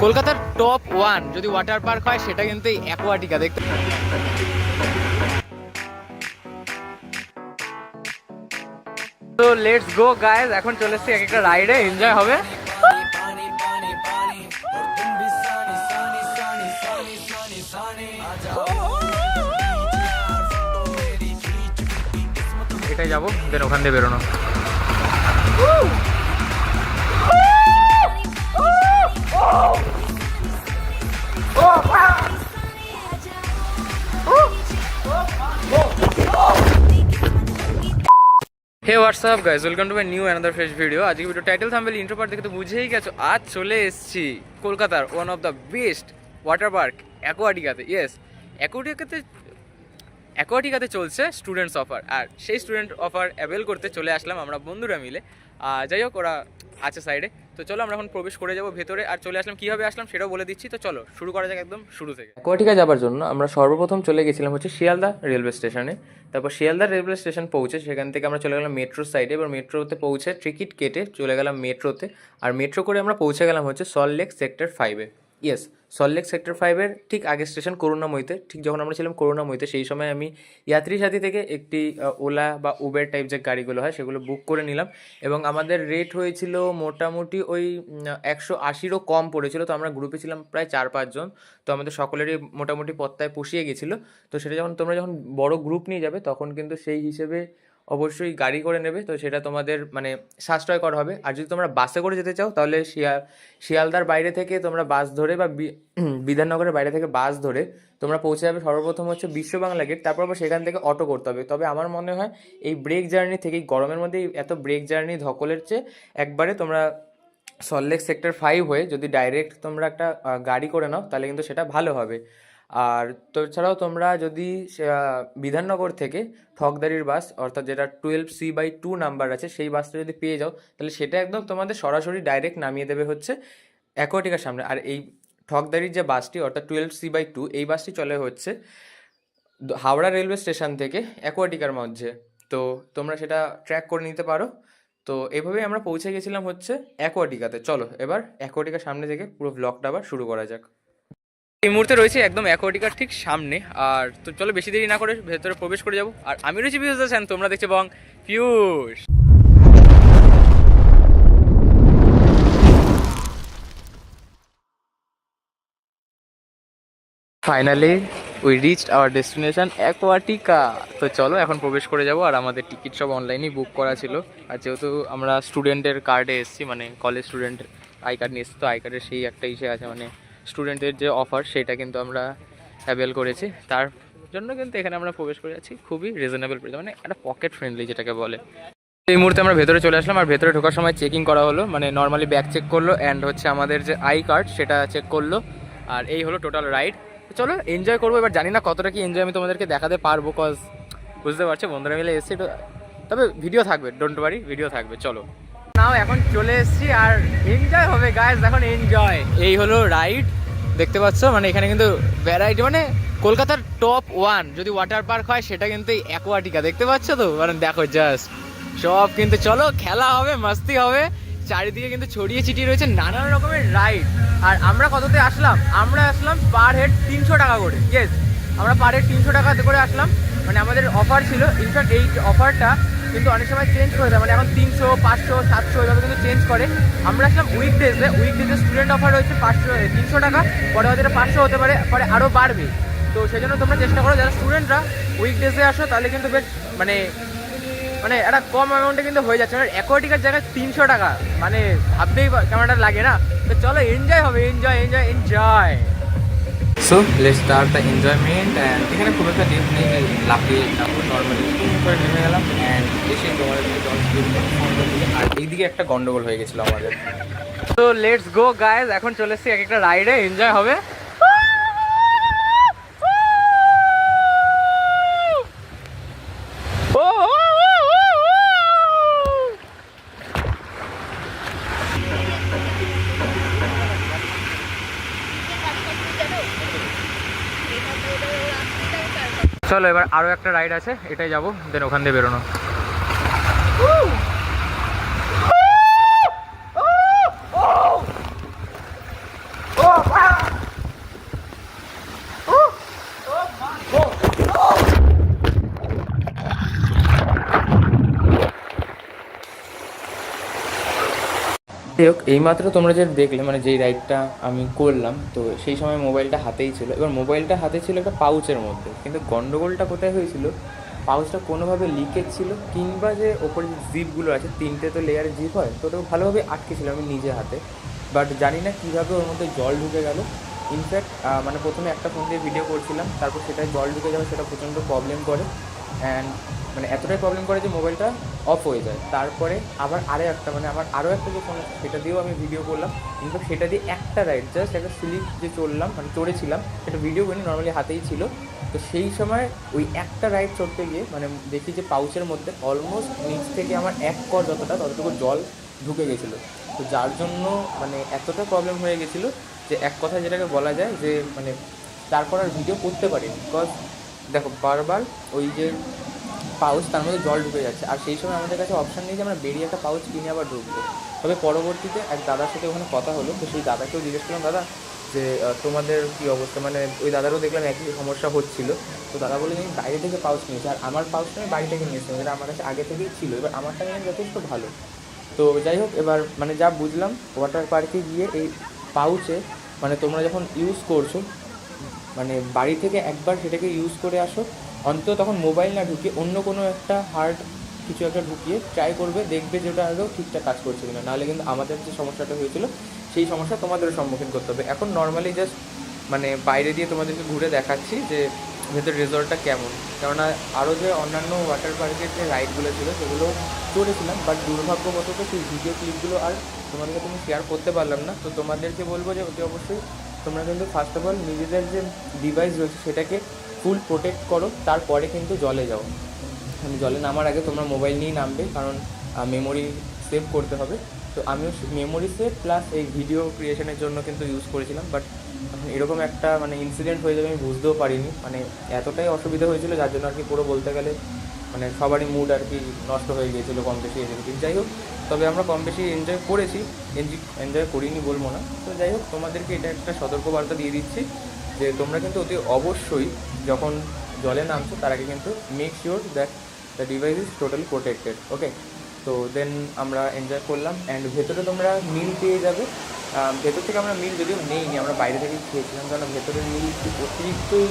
কলকাতার টপ 1 যদি water park হয় সেটা কিন্তু এই অ্যাকোয়াটিকা। দেখতে তো লেটস গো গাইস, এখন চলে এসেছি এক একটা রাইডে, এনজয় হবে। এটাই যাবো, দেন ওখান দিয়ে বেরোনো। Hey WhatsApp guys, welcome to my new another fresh video. আজকে video title thumbnail intro part দেখে তো বুঝেই গেছো, আজ চলে এসেছি কলকাতার one of the best water park অ্যাকোয়াটিকাতে। ইয়েস, অ্যাকোয়াটিকাতে চলছে স্টুডেন্টস অফার, আর সেই স্টুডেন্ট অফার অ্যাভেল করতে চলে আসলাম আমরা বন্ধুরা মিলে। যাই হোক, ওরা আছে সাইডে, তো চলো আমরা এখন প্রবেশ করে যাবো ভেতরে। আর চলে আসলাম, কীভাবে আসলাম সেটাও বলে দিচ্ছি। তো চলো শুরু করা যাক একদম শুরু থেকে। অ্যাকোয়াটিকা যাওয়ার জন্য আমরা সর্বপ্রথম চলে গেছিলাম হচ্ছে শিয়ালদা রেলওয়ে স্টেশনে। তারপর শিয়ালদা রেলওয়ে স্টেশন পৌঁছে সেখান থেকে আমরা চলে গেলাম মেট্রোর সাইডে। এবার মেট্রোতে পৌঁছে টিকিট কেটে চলে গেলাম মেট্রোতে। আর মেট্রো করে আমরা পৌঁছে গেলাম হচ্ছে সল্টলেক সেক্টর 5-এ। ইয়েস, সল্টলেক সেক্টর 5-এর ঠিক আগের স্টেশন করুণাময়ীতে। ঠিক যখন আমরা ছিলাম করুণাময়ীতে, সেই সময় আমি ইয়াত্রী সাথী থেকে একটি ওলা বা উবের টাইপ যে গাড়িগুলো হয় সেগুলো বুক করে নিলাম, এবং আমাদের রেট হয়েছিল মোটামুটি ওই 180-ও কম পড়েছিল। তো আমরা গ্রুপে ছিলাম প্রায় 4-5 জন, তো আমাদের সকলেরই মোটামুটি পত্তায় পুষিয়ে গেছিলো। তো সেটা তোমরা যখন বড় গ্রুপ নিয়ে যাবে তখন কিন্তু সেই হিসেবে অবশ্যই গাড়ি করে নেবে, তো সেটা তোমাদের মানে সাশ্রয়কর হবে। আর যদি তোমরা বাসে করে যেতে চাও তাহলে শিয়ালদার বাইরে থেকে তোমরা বাস ধরে বা বিধাননগরের বাইরে থেকে বাস ধরে তোমরা পৌঁছে যাবে সর্বপ্রথম হচ্ছে বিশ্ব বাংলা গেট। তারপর আবার সেখান থেকে অটো করতে হবে। তবে আমার মনে হয় এই ব্রেক জার্নি থেকে, গরমের মধ্যে এত ব্রেক জার্নি ধকলের চেয়ে একবারে তোমরা সল্টলেক সেক্টর 5 হয়ে যদি ডাইরেক্ট তোমরা একটা গাড়ি করে নাও তাহলে কিন্তু সেটা ভালো হবে। আর তো ছাড়াও তোমরা যদি বিধাননগর থেকে ঠকদারির বাস, অর্থাৎ যেটা 12C/2 নাম্বার আছে, সেই বাসটা যদি পেয়ে যাও তাহলে সেটা একদম তোমাদের সরাসরি ডাইরেক্ট নামিয়ে দেবে হচ্ছে অ্যাকোয়াটিকার সামনে। আর এই ঠকদারির যে বাসটি অর্থাৎ 12C/2, এই বাসটি চলে হচ্ছে হাওড়া রেলওয়ে স্টেশন থেকে অ্যাকোয়াটিকার মধ্যে। তো তোমরা সেটা ট্র্যাক করে নিতে পারো। তো এভাবেই আমরা পৌঁছে গেছিলাম হচ্ছে অ্যাকোয়াটিকাতে। চলো এবার অ্যাকোয়াটিকার সামনে থেকে পুরো ব্লগটা আবার শুরু করা যাক। এই মুহূর্তে রয়েছে একদম অ্যাকোয়াটিকার ঠিক সামনে। আর তো চলো বেশি দেরি না করে ভেতরে প্রবেশ করে যাবো। আর আমি রয়েছি পিউষ দাস, তোমরা দেখছো Bong Piyush. Finally we reached our destination Aquatica. তো চলো এখন প্রবেশ করে যাব। আর আমাদের টিকিট সব অনলাইনেই বুক করা ছিল। আর যেহেতু আমরা স্টুডেন্টের কার্ডে এসেছি, মানে কলেজ স্টুডেন্ট আই কার্ড নিয়ে এসেছি, তো আই কার্ডের সেই একটা ইসে আছে, মানে স্টুডেন্টের যে অফার সেটা কিন্তু আমরা অ্যাভেল করেছি। তার জন্য কিন্তু এখানে আমরা প্রবেশ করে যাচ্ছি খুবই রিজনেবল প্রাইস, মানে একটা পকেট ফ্রেন্ডলি যেটাকে বলে। এই মুহূর্তে আমরা ভেতরে চলে আসলাম। আর ভেতরে ঢোকার সময় চেকিং করা হলো, মানে নর্মালি ব্যাগ চেক করলো অ্যান্ড হচ্ছে আমাদের যে আই কার্ড সেটা চেক করলো। আর এই হলো টোটাল রাইড। চলো এনজয় করবো। এবার জানি না কতটা কি এনজয় আমি তোমাদেরকে দেখাতে পারবো, কজ বুঝতে পারছো বন্ধুরা মিলে এসেছি তো। তবে ভিডিও থাকবে, ডোন্ট ওয়ারি, ভিডিও থাকবে। চলো নাও এখন চলে এসেছি আর এনজয় হবে গাইস, এখন এনজয়। এই হলো রাইড, দেখতে পাচ্ছ, মানে এখানে কিন্তু ভ্যারাইটি, মানে কলকাতার টপ 1 যদি ওয়াটার পার্ক হয় সেটা কিন্তু এই অ্যাকোয়াটিকা। দেখতে পাচ্ছ তো, মানে দেখো জাস্ট সব কিন্তু। চলো খেলা হবে, মাস্তি হবে, চারিদিকে কিন্তু ছড়িয়ে ছিটিয়ে রয়েছে নানান রকমের রাইড। আর আমরা কততে আসলাম? আমরা আসলাম পার হেড 300 টাকা করে। ইয়েস, আমরা পার হেড 300 টাকা করে আসলাম। মানে আমাদের অফার ছিল, ইনফ্যাক্ট এই অফারটা কিন্তু অনেক সময় চেঞ্জ করে দেয়, মানে এখন 300, 500, 700 এভাবে কিন্তু চেঞ্জ করে। আমরা আসলাম উইকডেজে স্টুডেন্ট অফার রয়েছে 300 টাকা, পরে হয়তো 500 হতে পারে, পরে আরও বাড়বে। তো সেই জন্য তোমরা চেষ্টা করো যারা স্টুডেন্টরা উইকডেজে আসো, তাহলে কিন্তু বেশ মানে একটা কম অ্যামাউন্টে কিন্তু হয়ে যাচ্ছে। মানে অ্যাকোয়াটিকার জায়গায় 300 টাকা, মানে ভাবতেই কেমন একটা লাগে না? তো চলো এনজয় হবে, enjoy enjoy enjoy. So let's start the enjoyment. And এখানে খুব একটা ডিপ নেই, লাফিয়ে নর্মালি করে নেমে গেলাম অ্যান্ড এসে আর এইদিকে একটা গন্ডগোল হয়ে গেছিলো আমাদের। তো লেটস গো গাইজ, এখন চলে এসেছি এক একটা রাইডে, এনজয় হবে। চলো এবার আরও একটা রাইড আছে, এটাই যাবো, দেন ওখান দিয়ে বেরোনো। যাই হোক, এইমাত্র তোমরা যে দেখলে মানে যেই রাইডটা আমি করলাম, তো সেই সময় মোবাইলটা হাতেই ছিল। এবার মোবাইলটা হাতে ছিল একটা পাউচের মধ্যে, কিন্তু গন্ডগোলটা কোথায় হয়েছিল, পাউচটা কোনোভাবে লিকেজ ছিল, কিংবা যে ওপরে যে জিপগুলো আছে, 3টে তো লেয়ারের জিপ হয়, তো ওটা ভালোভাবে আটকে ছিল আমি নিজে হাতে। বাট জানি না কীভাবে ওর মধ্যে জল ঢুকে গেল। ইনফ্যাক্ট মানে প্রথমে একটা ফোন দিয়ে ভিডিও করছিলাম, তারপর সেটায় জল ঢুকে যাবে, সেটা প্রচণ্ড প্রবলেম করে। অ্যান্ড মানে এতটাই প্রবলেম করে যে মোবাইলটা অফ হয়ে যায়। তারপরে আবার আমার আরও একটা যে ফোন আছে সেটা দিয়েও আমি ভিডিও করলাম, কিন্তু সেটা দিয়ে একটা রাইড জাস্ট একটা স্লিপ যে চড়লাম, মানে চড়েছিলাম, সেটা ভিডিও করিনি, নর্মালি হাতেই ছিল। তো সেই সময় ওই একটা রাইড চড়তে গিয়ে মানে দেখি যে পাউচের মধ্যে অলমোস্ট নিচ থেকে আমার এক কর ততটুকু জল ঢুকে গেছিলো। তো যার জন্য মানে এতটা প্রবলেম হয়ে গেছিলো যে এক কথায় যেটাকে বলা যায় যে মানে তারপর আর ভিডিও করতে পারিনি। বিকজ দেখো, বারবার ওই যে পাউচ, তার মধ্যে জল ঢুকে যাচ্ছে, আর সেই সময় আমাদের কাছে অপশান নেই যে আমরা বেরিয়ে একটা পাউচ কিনে আবার ঢুকবো। তবে পরবর্তীতে এক দাদার সাথে ওখানে কথা হলো, তো সেই দাদাকেও জিজ্ঞেস করলাম, দাদা যে তোমাদের কী অবস্থা, মানে ওই দাদারও দেখলাম একই সমস্যা হচ্ছিল। তো দাদা বলে আমি বাইরে থেকে পাউচ নিয়েছি, আর আমার পাউচটা আমি বাড়ি থেকে নিয়েছিলাম, যেটা আমার কাছে আগে থেকেই ছিল। এবার আমারটা নিয়ে যথেষ্ট ভালো। তো যাই হোক, এবার মানে যা বুঝলাম ওয়াটার পার্কে গিয়ে এই পাউচে মানে তোমরা যখন ইউজ করছো, মানে বাড়ি থেকে একবার সেটাকে ইউজ করে আসো, অন্তত তখন মোবাইল না ঢুকিয়ে অন্য কোনো একটা হার্ড কিছু একটা ঢুকিয়ে ট্রাই করবে, দেখবে যে ওটা আরও ঠিকঠাক কাজ করছে কিনা। নাহলে কিন্তু আমাদের যে সমস্যাটা হয়েছিল সেই সমস্যা তোমাদেরও সম্মুখীন করতে হবে। এখন নর্মালি জাস্ট মানে বাইরে দিয়ে তোমাদেরকে ঘুরে দেখাচ্ছি যে ভেতর রেজল্টটা কেমন। কেননা আরও যে অন্যান্য ওয়াটার পার্কের যে রাইডগুলো ছিল সেগুলো চড়েছিলাম, বাট দুর্ভাগ্যবশত সেই ভিডিও ক্লিপগুলো আর তোমাদেরকে তুমি শেয়ার করতে পারলাম না। তো তোমাদেরকে বলবো যে অতি অবশ্যই তোমরা কিন্তু ফার্স্ট অফ অল নিজেদের যে ডিভাইস রয়েছে সেটাকে ফুল প্রোটেক্ট করো, তারপরে কিন্তু জলে যাও। জলে নামার আগে তোমরা মোবাইল নিয়েই নামবে, কারণ মেমোরি সেভ করতে হবে। তো আমিও মেমোরি সেভ প্লাস এই ভিডিও ক্রিয়েশনের জন্য কিন্তু ইউজ করেছিলাম। বাট এখন এরকম একটা মানে ইনসিডেন্ট হয়ে যাবে আমি বুঝতেও পারিনি, মানে এতটাই অসুবিধা হয়েছিল যার জন্য আর কি পুরো বলতে গেলে মানে সবারই মুড আর কি নষ্ট হয়ে গিয়েছিলো কম বেশি এদিকে। যাই হোক, তবে আমরা কম বেশি এনজয় করেছি, এনজয় করিনি বলবো না। তো যাই হোক, তোমাদেরকে এটা একটা সতর্কবার্তা দিয়ে দিচ্ছি যে তোমরা কিন্তু অতি অবশ্যই যখন জলে নামছো তার আগে কিন্তু make sure that the device is totally protected. Okay, তো দেন আমরা এনজয় করলাম। অ্যান্ড ভেতরে তোমরা মিল পেয়ে যাবে। ভেতর থেকে আমরা মিল যদিও নেইনি, আমরা বাইরে থেকেই খেয়েছিলাম, কারণ ভেতরের মিল অতিরিক্তই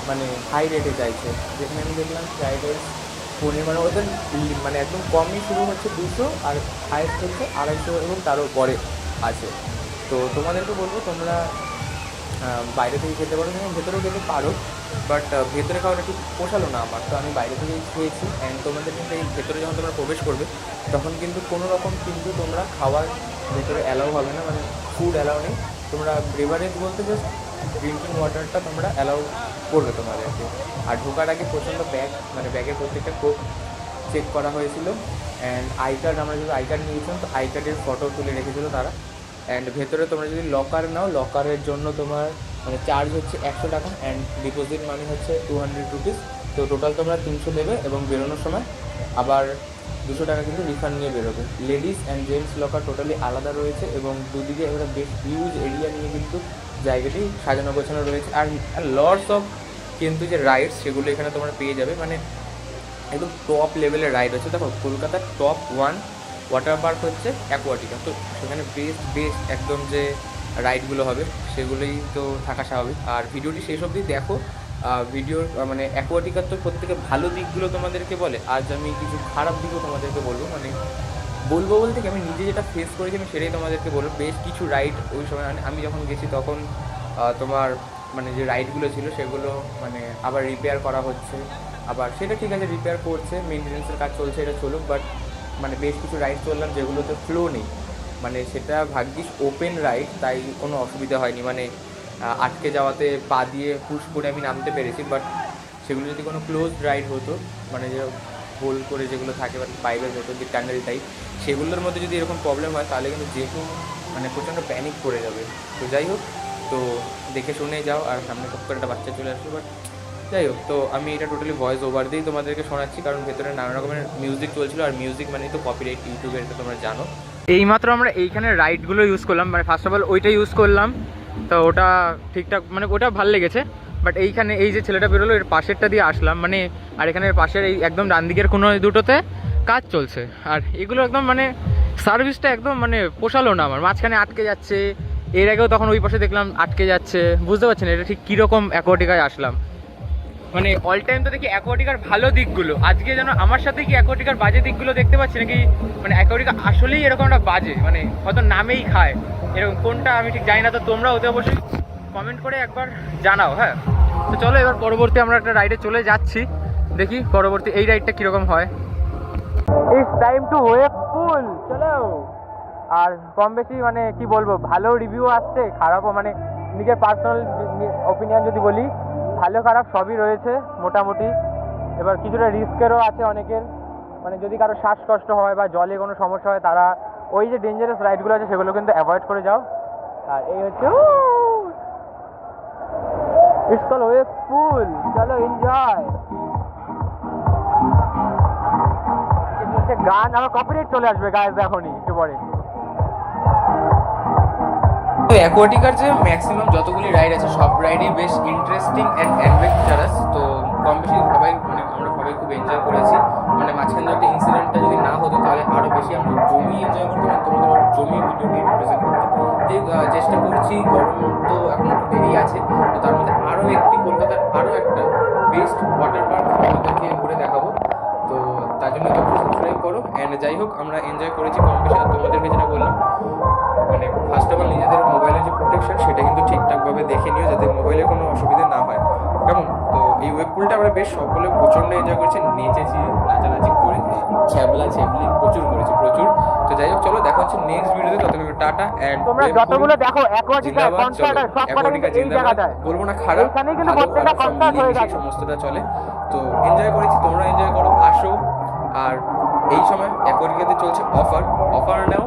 মানে হাই রেটে চাইছে। যেখানে আমি দেখলাম ফ্রাইড রাইস পনির মানে ওদের মানে একদম কমই শুরু হচ্ছে 200, আর হাইস্ট হচ্ছে 250 এবং তারও পরে আছে। তো তোমাদেরকে বলবো তোমরা বাইরে থেকে খেতে পারো এবং ভেতরেও খেতে পারো, বাট ভেতরে খাওয়াটা ঠিক পোষালো না আমার। তো আমি বাইরে থেকেই খেয়েছি। অ্যান্ড তোমাদের কিন্তু এই ভেতরে যখন তোমরা প্রবেশ করবে তখন কিন্তু কোনো রকম কিন্তু তোমরা খাওয়ার ভেতরে অ্যালাউ হবে না, মানে ফুড অ্যালাউ নেই। তোমরা বেভারেজ বলতে জাস্ট ড্রিঙ্কিং ওয়াটারটা তোমরা অ্যালাউ করবে তোমাদেরকে। আর ঢোকার আগে প্রচণ্ড মানে ব্যাগের প্রত্যেকটা কোক চেক করা হয়েছিল। অ্যান্ড আই কার্ড, আমরা যদি আই কার্ড নিয়েছিলাম তো আই কার্ডের ফটো তুলে রেখেছিলো তারা। অ্যান্ড ভেতরে তোমরা যদি লকার নাও, লকারের জন্য তোমার মানে চার্জ হচ্ছে 100 টাকা, অ্যান্ড ডিপোজিট মানি হচ্ছে 200 রুপিস। তো টোটাল তোমরা 300 দেবে এবং বেরোনোর সময় আবার 200 টাকা কিন্তু রিফান্ড নিয়ে বেরোবে। Ladies and gents locker totally আলাদা রয়েছে এবং দুদিকে একটা বেশ হিউজ এরিয়া নিয়ে কিন্তু জায়গাটি সাজানো গোছানো রয়েছে। আর লটস অফ কিন্তু যে রাইডস সেগুলো এখানে তোমরা পেয়ে যাবে, মানে একদম টপ লেভেলের রাইড হচ্ছে। দেখো, কলকাতার টপ 1 ওয়াটার পার্ক হচ্ছে অ্যাকোয়াটিকা, তো সেখানে বেস্ট একদম যে রাইডগুলো হবে সেগুলোই তো থাকা স্বাভাবিক। আর ভিডিওটি শেষ অবধি দেখো। ভিডিওর মানে অ্যাকোয়াটিকার তো প্রত্যেকে ভালো দিকগুলো তোমাদেরকে বলে, আজ আমি কিছু খারাপ দিকও তোমাদেরকে বলবো। মানে বলবো বলতে কি, আমি নিজে যেটা ফেস করেছি আমি সেটাই তোমাদেরকে বলবো। বেশ কিছু রাইড ওই সময় আমি যখন গেছি তখন তোমার মানে যে রাইডগুলো ছিল সেগুলো মানে আবার রিপেয়ার করা হচ্ছে। আবার সেটা ঠিক আছে, রিপেয়ার করছে, মেনটেন্যান্সের কাজ চলছে, এটা চলুক। বাট মানে বেশ কিছু রাইড চললাম যেগুলোতে ফ্লো নেই, মানে সেটা ভাগ্যিস ওপেন রাইড, তাই কোনো অসুবিধা হয়নি। মানে আটকে যাওয়াতে পা দিয়ে পুশ করে আমি নামতে পেরেছি। বাট সেগুলো যদি কোনো ক্লোজ রাইড হতো, মানে যে হোল করে যেগুলো থাকে বা পাইপের ভেতর যে টান্ডারি টাইপ, সেগুলোর মধ্যে যদি এরকম প্রবলেম হয় তাহলে কিন্তু যে কেউ মানে প্রচণ্ড প্যানিক করে যাবে। তো যাই হোক, তো দেখে শুনে যাও। আর সামনে টপ করে একটা বাচ্চা চলে আসবে। বাট যাই হোক, তো আমি এটা টোটালি ভয়েস ওভার দিয়েই তোমাদেরকে শোনাচ্ছি, কারণ ভেতরে নানা রকমের মিউজিক চলছিল। আর মিউজিক মানেই তো কপিরাইট ইউটিউবের, এটা তোমরা জানো। এইমাত্র আমরা এইখানে রাইডগুলো ইউজ করলাম, মানে ফার্স্ট অফ অল ওইটা ইউজ করলাম, তো ওটা ঠিকঠাক মানে ওটা ভালো লেগেছে। বাট এইখানে এই যে ছেলেটা বেরোলো এর পাশেরটা দিয়ে আসলাম মানে, আর এখানের পাশের এই একদম ডান দিকের কোনো দুটোতে কাজ চলছে, আর এগুলো একদম মানে সার্ভিসটা একদম মানে পোষালো না আমার, মাঝখানে আটকে যাচ্ছে। এর আগেও তখন ওই পাশে দেখলাম আটকে যাচ্ছে, বুঝতে পারছেন এটা ঠিক কীরকম অ্যাকোয়াটিকায় আসলাম। মানে অল টাইম তো দেখি অ্যাকোয়াটিকার ভালো দিকগুলো, আজকে যেন আমার সাথে কি অ্যাকোয়াটিকার বাজে দিকগুলো দেখতে পাচ্ছি নাকি, মানে অ্যাকোয়াটিকা আসলেই এরকম একটা বাজে, মানে হয়তো নামেই খায় এরকম, কোনটা আমি ঠিক জানি না। তো তোমরা ওতে অবশ্যই কমেন্ট করে একবার জানাও। হ্যাঁ, তো চলো এবার পরবর্তী আমরা একটা রাইডে চলে যাচ্ছি, দেখি পরবর্তী এই রাইডটা কীরকম হয়। ইটস টাইম টু ওয়েভ পুল, চলো। আর কম বেশি মানে কি বলবো, ভালো রিভিউ আসছে, খারাপও, মানে নিজের পার্সোনাল ওপিনিয়ন যদি বলি, ভালো খারাপ সবই রয়েছে মোটামুটি। এবার কিছুটা রিস্কেরও আছে অনেকের, মানে যদি কারো শ্বাসকষ্ট হয় বা জলে কোনো সমস্যা হয় তারা ওই যে ডেঞ্জারাস রাইডগুলো আছে সেগুলো কিন্তু অ্যাভয়েড করে যাও। আর এই হচ্ছে ইটস কল ওয়েভ পুল, চলো এনজয়। গান আমার কপিরাইট চলে আসবে গাইস এখনই একটু পরে। তো অ্যাকোয়াটিকার যে ম্যাক্সিমাম যতগুলি রাইড আছে সব রাইডই বেশ ইন্টারেস্টিং অ্যান্ড অ্যাডভেঞ্চারাস। তো কম বেশি সবাই মানে আমরা সবাই খুব এনজয় করেছি। মানে মাঝখানে একটা ইনসিডেন্টটা যদি না হতো তাহলে আরও বেশি আমরা জমি এনজয় করতাম, আর তোমাদের জমি ভিডিওটি রিপ্রেজেন্ট করতে যে চেষ্টা করছি। গরম তো এখন একটু দেরি আছে, তো তার মধ্যে আরও একটি কলকাতার আরও একটা বেস্ট ওয়াটার পার্ক আমাদেরকে ঘুরে দেখাবো। তো তার জন্য সাবস্ক্রাইব করো। অ্যান্ড যাই হোক আমরা এনজয় করেছি কম বেশি। আর তোমাদেরকে যেটা বললাম, মানে ফার্স্ট অফ অল নিজেদের মোবাইলের যে প্রোটেকশন সেটা কিন্তু ঠিকঠাকভাবে দেখে নিও যাতে মোবাইলে কোনো অসুবিধা না হয়, কেমন? তো এই ওয়েব পুলটা আমরা বেশ সকলে প্রচণ্ড এনজয় করেছি, নেচেছি, নাচানাচি করে, ছ্যাবলা ছ্যাবলি প্রচুর করেছি, প্রচুর। তো যাই হোক চলো দেখা হচ্ছে নেক্সট ভিডিওতে, ততক্ষণ টাটা। অ্যান্ড তোমরা যতগুলো দেখো অ্যাকোয়াটিকা কনসার্ট সব কটা এই জায়গাটায়, বলবো না খারাপ, এখানেই কিন্তু প্রত্যেকটা কনসার্ট হয়ে গেছে, সমস্তটা চলে। তো এনজয় করেছি, তোমরা এনজয় করো, আসো। আর এই সময় অ্যাকোয়াটিকাতে চলছে অফার নাও,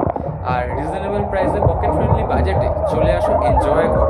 আর রিজনেবল প্রাইসে পকেট ফ্রেন্ডলি বাজেটে চলে আসো, এনজয় করো।